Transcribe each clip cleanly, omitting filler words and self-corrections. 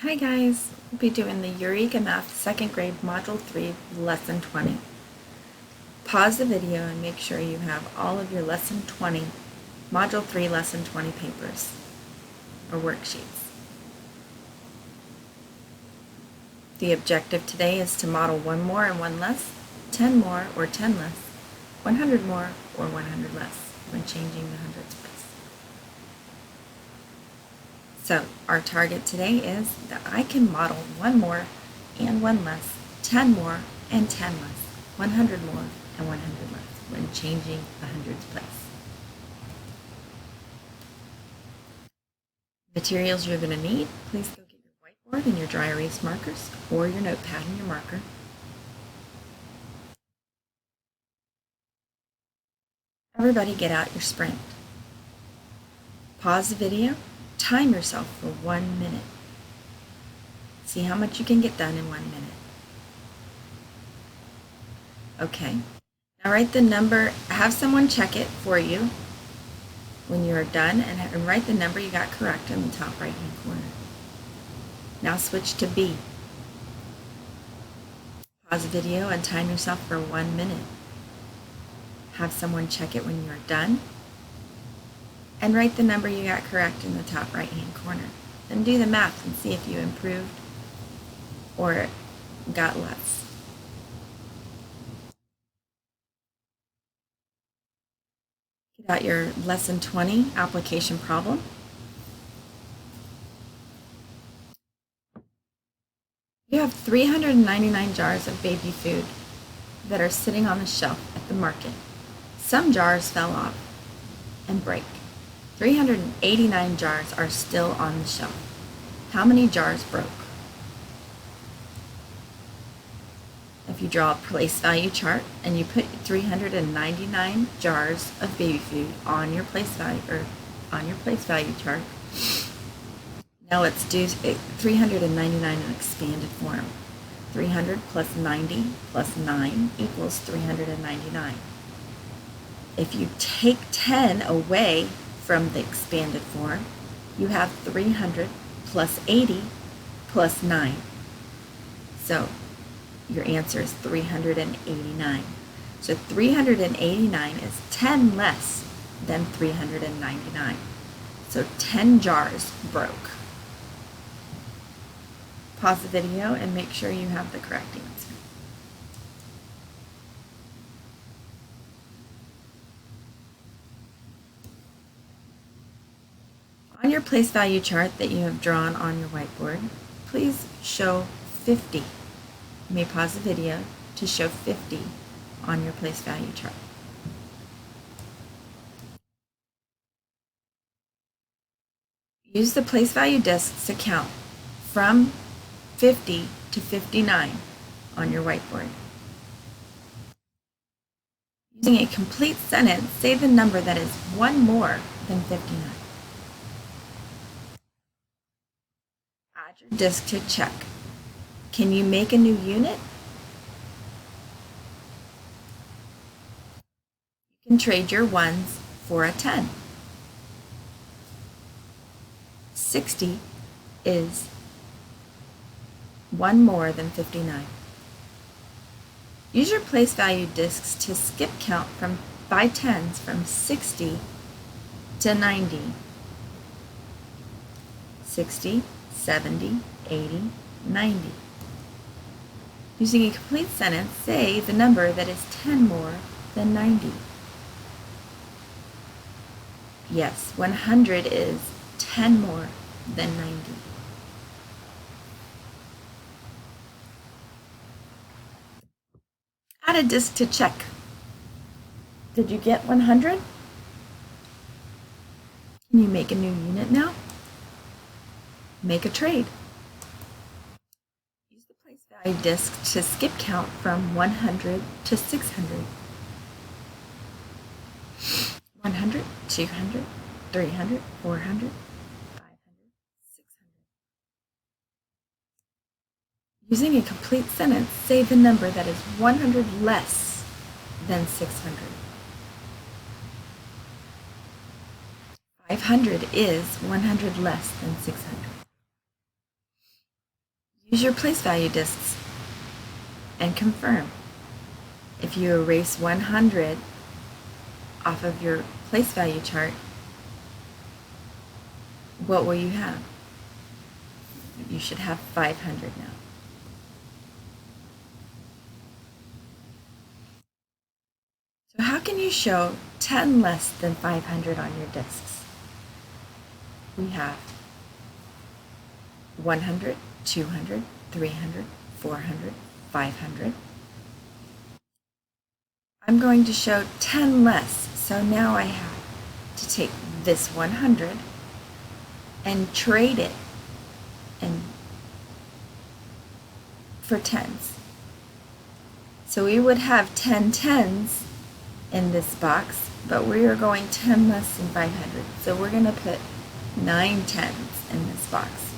Hi guys, we'll be doing the Eureka Math 2nd grade Module 3 Lesson 20. Pause the video and make sure you have all of your Lesson 20, Module 3 Lesson 20 papers or worksheets. The objective today is to model 1 more and 1 less, 10 more or 10 less, 100 more or 100 less when changing the hundreds place. So our target today is that I can model 1 more and 1 less, 10 more and 10 less, 100 more and 100 less when changing the hundreds place. Materials you're going to need, please go get your whiteboard and your dry erase markers or your notepad and your marker. Everybody get out your sprint. Pause the video. Time yourself for 1 minute. See how much you can get done in 1 minute. Okay, now write the number, have someone check it for you when you're done and write the number you got correct in the top right hand corner. Now switch to B. Pause the video and time yourself for 1 minute. Have someone check it when you're done and write the number you got correct in the top right hand corner. Then do the math and see if you improved or got less. Get out your Lesson 20 application problem. You have 399 jars of baby food that are sitting on the shelf at the market. Some jars fell off and break. 389 jars are still on the shelf. How many jars broke? If you draw a place value chart and you put 399 jars of baby food on your place value chart. Now let's do 399 in expanded form. 300 plus 90 plus 9 equals 399. If you take 10 away from the expanded form, you have 300 plus 80 plus 9. So your answer is 389. So 389 is 10 less than 399. So 10 jars broke. Pause the video and make sure you have the correct answer. On your place value chart that you have drawn on your whiteboard, please show 50. You may pause the video to show 50 on your place value chart. Use the place value discs to count from 50 to 59 on your whiteboard. Using a complete sentence, say the number that is 1 more than 59. Add your disc to check. Can you make a new unit? You can trade your 1s for a 10. 60 is 1 more than 59. Use your place value discs to skip count by tens from 60 to 90. 60, 70, 80, 90. Using a complete sentence, say the number that is 10 more than 90. Yes, 100 is 10 more than 90. Add a disc to check. Did you get 100? Can you make a new unit now? Make a trade. Use the place value disc to skip count from 100 to 600. 100, 200, 300, 400, 500, 600. Using a complete sentence, say the number that is 100 less than 600. 500 is 100 less than 600. Use your place value discs and confirm. If you erase 100 off of your place value chart, what will you have? You should have 500 now. So how can you show 10 less than 500 on your discs? We have 100, 200, 300, 400, 500. I'm going to show 10 less, so now I have to take this 100 and trade it for tens. So we would have 10 tens in this box, but we are going 10 less than 500. So we're going to put 9 tens in this box.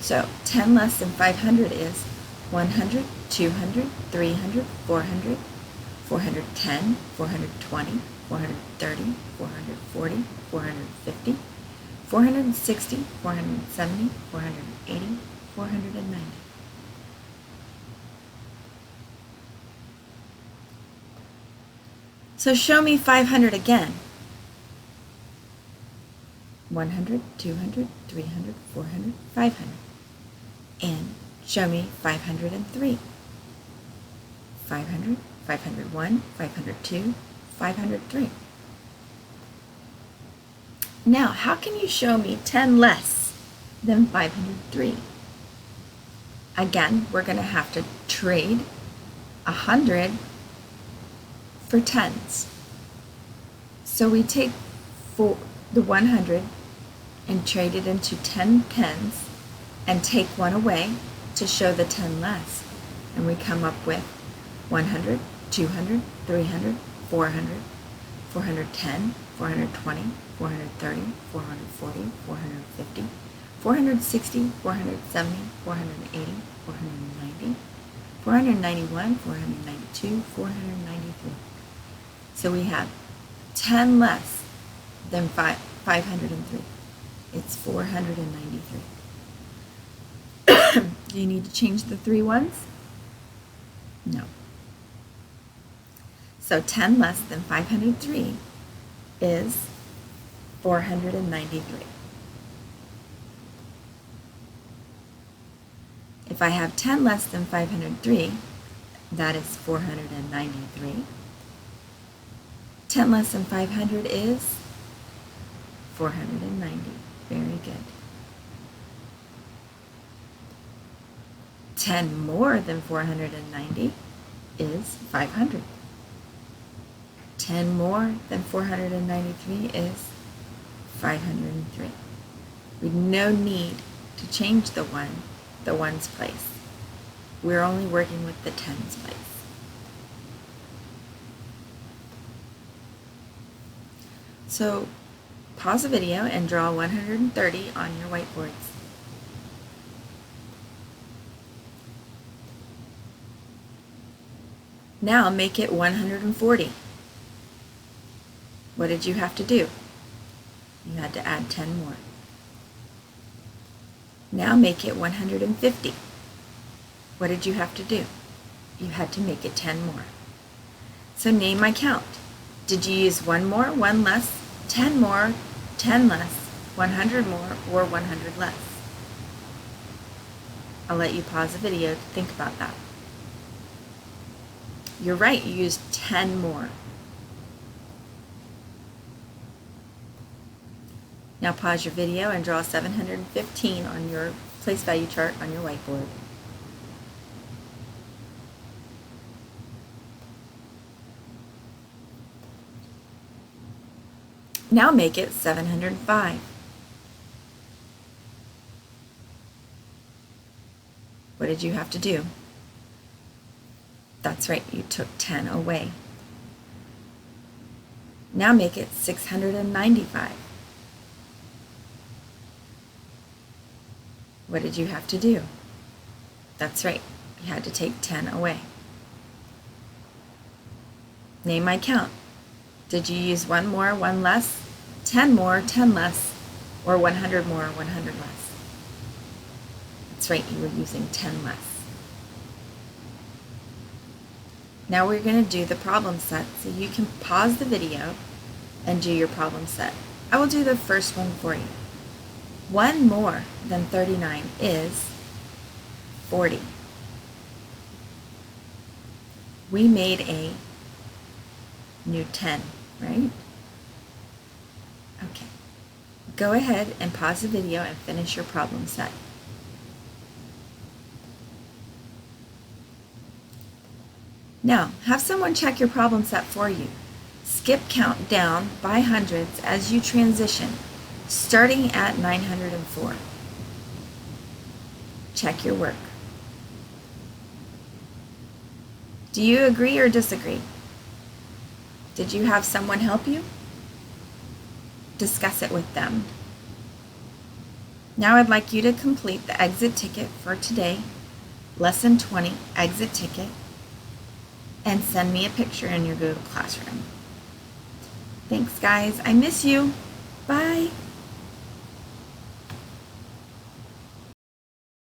So 10 less than 500 is 100, 200, 300, 400, 410, 420, 430, 440, 450, 460, 470, 480, 490. So show me 500 again. 100, 200, 300, 400, 500. And show me 503. 500, 501, 502, 503. Now, how can you show me 10 less than 503? Again, we're going to have to trade 100 for tens. So we take the 100 and trade it into 10 tens and take one away to show the 10 less. And we come up with 100, 200, 300, 400, 410, 420, 430, 440, 450, 460, 470, 480, 490, 491, 492, 493. So we have 10 less than 503. It's 493. Do you need to change the 3 ones? No. So 10 less than 503 is 493. If I have 10 less than 503, that is 493. 10 less than 500 is 490. Very good. 10 more than 490 is 500. 10 more than 493 is 503. We no need to change the ones place. We're only working with the tens place. So pause the video and draw 130 on your whiteboards. Now make it 140. What did you have to do? You had to add 10 more. Now make it 150. What did you have to do? You had to make it 10 more. So name my count. Did you use 1 more, 1 less, 10 more, 10 less, 100 more, or 100 less? I'll let you pause the video to think about that. You're right, you used 10 more. Now pause your video and draw 715 on your place value chart on your whiteboard. Now make it 705. What did you have to do? That's right, you took 10 away. Now make it 695. What did you have to do? That's right, you had to take 10 away. Name my count. Did you use 1 more, 1 less, 10 more, 10 less, or 100 more, 100 less? That's right, you were using 10 less. Now we're going to do the problem set, so you can pause the video and do your problem set. I will do the first one for you. 1 more than 39 is 40. We made a new 10, right? Okay. Go ahead and pause the video and finish your problem set. Now, have someone check your problem set for you. Skip count down by hundreds as you transition, starting at 904. Check your work. Do you agree or disagree? Did you have someone help you? Discuss it with them. Now I'd like you to complete the exit ticket for today, Lesson 20 exit ticket, and send me a picture in your Google Classroom. Thanks, guys. I miss you.